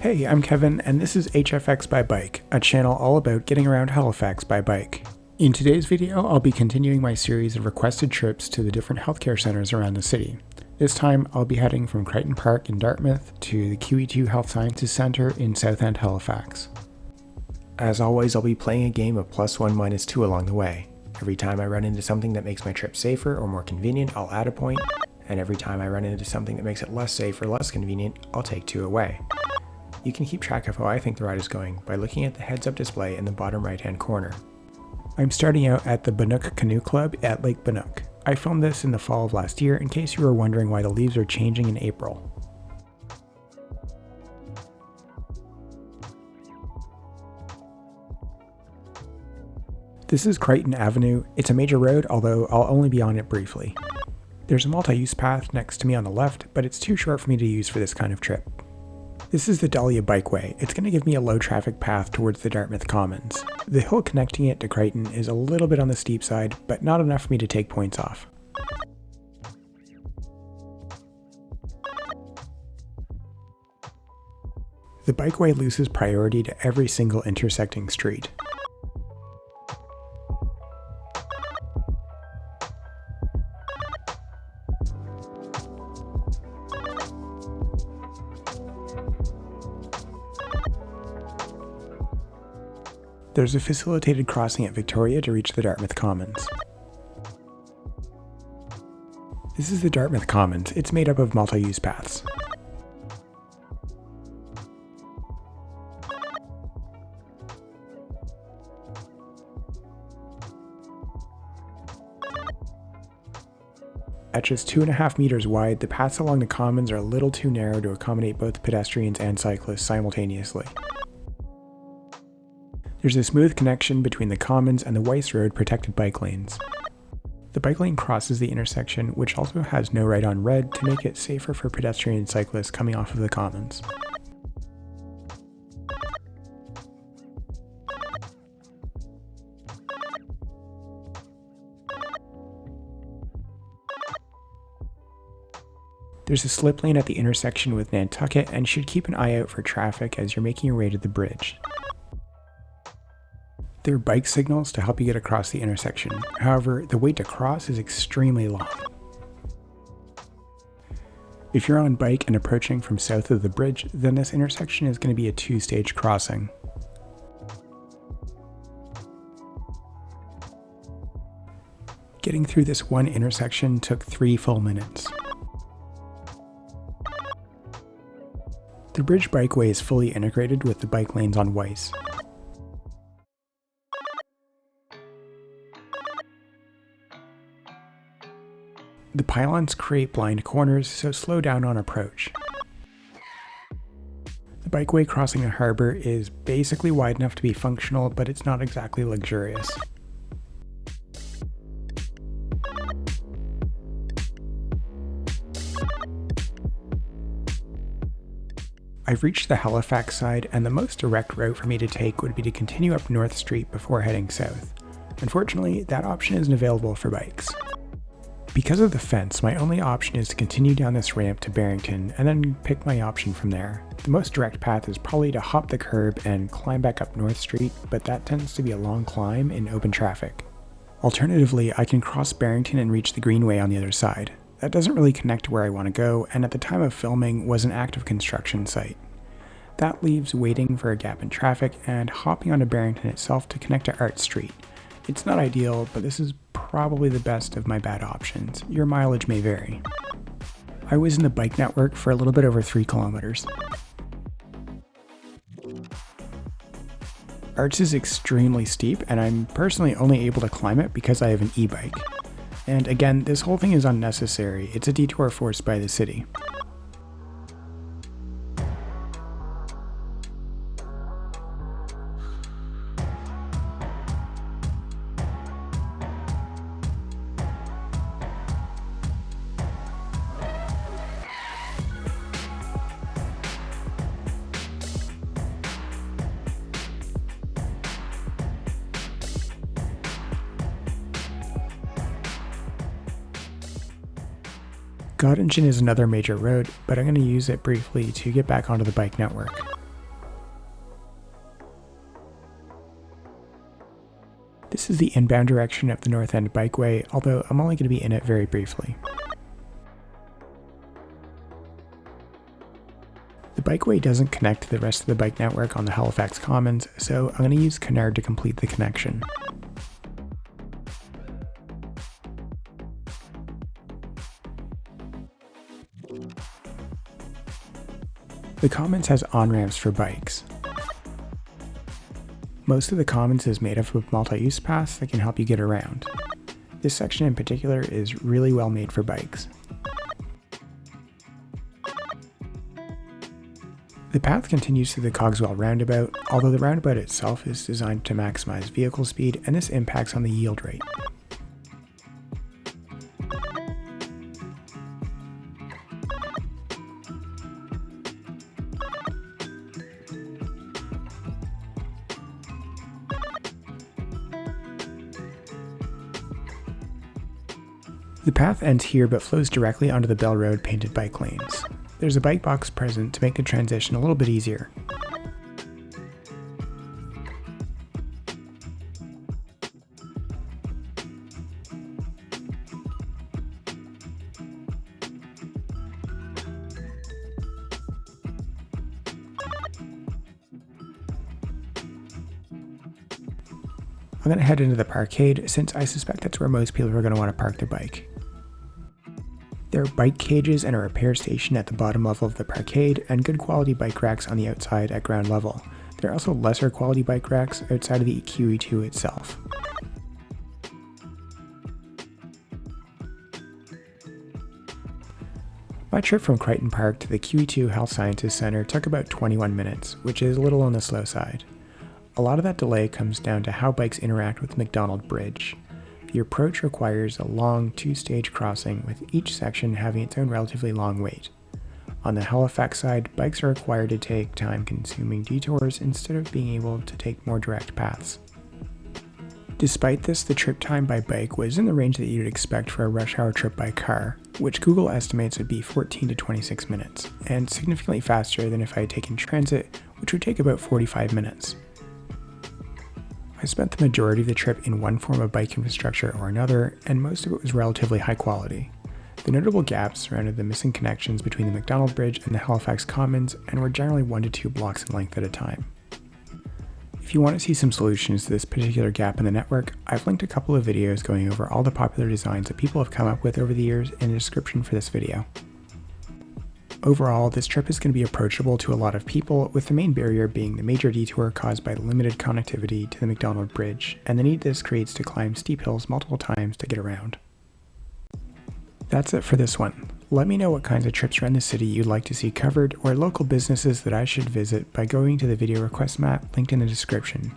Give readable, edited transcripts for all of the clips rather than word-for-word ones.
Hey, I'm Kevin, and this is HFX by Bike, a channel all about getting around Halifax by bike. In today's video, I'll be continuing my series of requested trips to the different healthcare centres around the city. This time, I'll be heading from Crichton Park in Dartmouth to the QEII Health Sciences Centre in South End Halifax. As always, I'll be playing a game of +1 -2 along the way. Every time I run into something that makes my trip safer or more convenient, I'll add a point, and every time I run into something that makes it less safe or less convenient, I'll take 2 away. You can keep track of how I think the ride is going by looking at the heads-up display in the bottom right-hand corner. I'm starting out at the Bannock Canoe Club at Lake Bannock. I filmed this in the fall of last year in case you were wondering why the leaves are changing in April. This is Crichton Avenue. It's a major road, although I'll only be on it briefly. There's a multi-use path next to me on the left, but it's too short for me to use for this kind of trip. This is the Dahlia Bikeway. It's going to give me a low traffic path towards the Dartmouth Commons. The hill connecting it to Crichton is a little bit on the steep side, but not enough for me to take points off. The bikeway loses priority to every single intersecting street. There's a facilitated crossing at Victoria to reach the Dartmouth Commons. This is the Dartmouth Commons. It's made up of multi-use paths. At just 2.5 meters wide, the paths along the Commons are a little too narrow to accommodate both pedestrians and cyclists simultaneously. There's a smooth connection between the Commons and the Weiss Road protected bike lanes. The bike lane crosses the intersection, which also has no right on red to make it safer for pedestrian and cyclists coming off of the Commons. There's a slip lane at the intersection with Nantucket, and you should keep an eye out for traffic as you're making your way to the bridge. There are bike signals to help you get across the intersection. However, the wait to cross is extremely long. If you're on bike and approaching from south of the bridge, then this intersection is going to be a 2-stage crossing. Getting through this one intersection took 3 full minutes. The bridge bikeway is fully integrated with the bike lanes on Weiss. The pylons create blind corners, so slow down on approach. The bikeway crossing the harbour is basically wide enough to be functional, but it's not exactly luxurious. I've reached the Halifax side, and the most direct route for me to take would be to continue up North Street before heading south. Unfortunately, that option isn't available for bikes. Because of the fence, my only option is to continue down this ramp to Barrington and then pick my option from there. The most direct path is probably to hop the curb and climb back up North Street, but that tends to be a long climb in open traffic. Alternatively, I can cross Barrington and reach the Greenway on the other side. That doesn't really connect to where I want to go, and at the time of filming was an active construction site. That leaves waiting for a gap in traffic and hopping onto Barrington itself to connect to Art Street. It's not ideal, but this is probably the best of my bad options. Your mileage may vary. I was in the bike network for a little bit over 3 kilometers. Arts is extremely steep, and I'm personally only able to climb it because I have an e-bike. And again, this whole thing is unnecessary. It's a detour forced by the city. Gottingen is another major road, but I'm going to use it briefly to get back onto the bike network. This is the inbound direction of the North End bikeway, although I'm only going to be in it very briefly. The bikeway doesn't connect to the rest of the bike network on the Halifax Commons, so I'm going to use Canard to complete the connection. The Commons has on-ramps for bikes. Most of the Commons is made up of multi-use paths that can help you get around. This section in particular is really well made for bikes. The path continues through the Cogswell roundabout, although the roundabout itself is designed to maximize vehicle speed, and this impacts on the yield rate. The path ends here but flows directly onto the Bell Road painted bike lanes. There's a bike box present to make the transition a little bit easier. I'm going to head into the parkade since I suspect that's where most people are going to want to park their bike. There are bike cages and a repair station at the bottom level of the parkade, and good quality bike racks on the outside at ground level. There are also lesser quality bike racks outside of the QEII itself. My trip from Crichton Park to the QEII Health Sciences Centre took about 21 minutes, which is a little on the slow side. A lot of that delay comes down to how bikes interact with Macdonald Bridge. The approach requires a long two-stage crossing, with each section having its own relatively long wait. On the Halifax side, bikes are required to take time-consuming detours instead of being able to take more direct paths. Despite this, the trip time by bike was in the range that you'd expect for a rush hour trip by car, which Google estimates would be 14 to 26 minutes, and significantly faster than if I had taken transit, which would take about 45 minutes. I spent the majority of the trip in one form of bike infrastructure or another, and most of it was relatively high quality. The notable gaps surrounded the missing connections between the Macdonald Bridge and the Halifax Commons, and were generally 1 to 2 blocks in length at a time. If you want to see some solutions to this particular gap in the network, I've linked a couple of videos going over all the popular designs that people have come up with over the years in the description for this video. Overall, this trip is going to be approachable to a lot of people, with the main barrier being the major detour caused by limited connectivity to the Macdonald Bridge, and the need this creates to climb steep hills multiple times to get around. That's it for this one. Let me know what kinds of trips around the city you'd like to see covered, or local businesses that I should visit by going to the video request map linked in the description.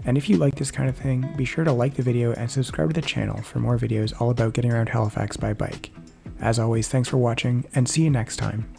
And if you like this kind of thing, be sure to like the video and subscribe to the channel for more videos all about getting around Halifax by bike. As always, thanks for watching, and see you next time.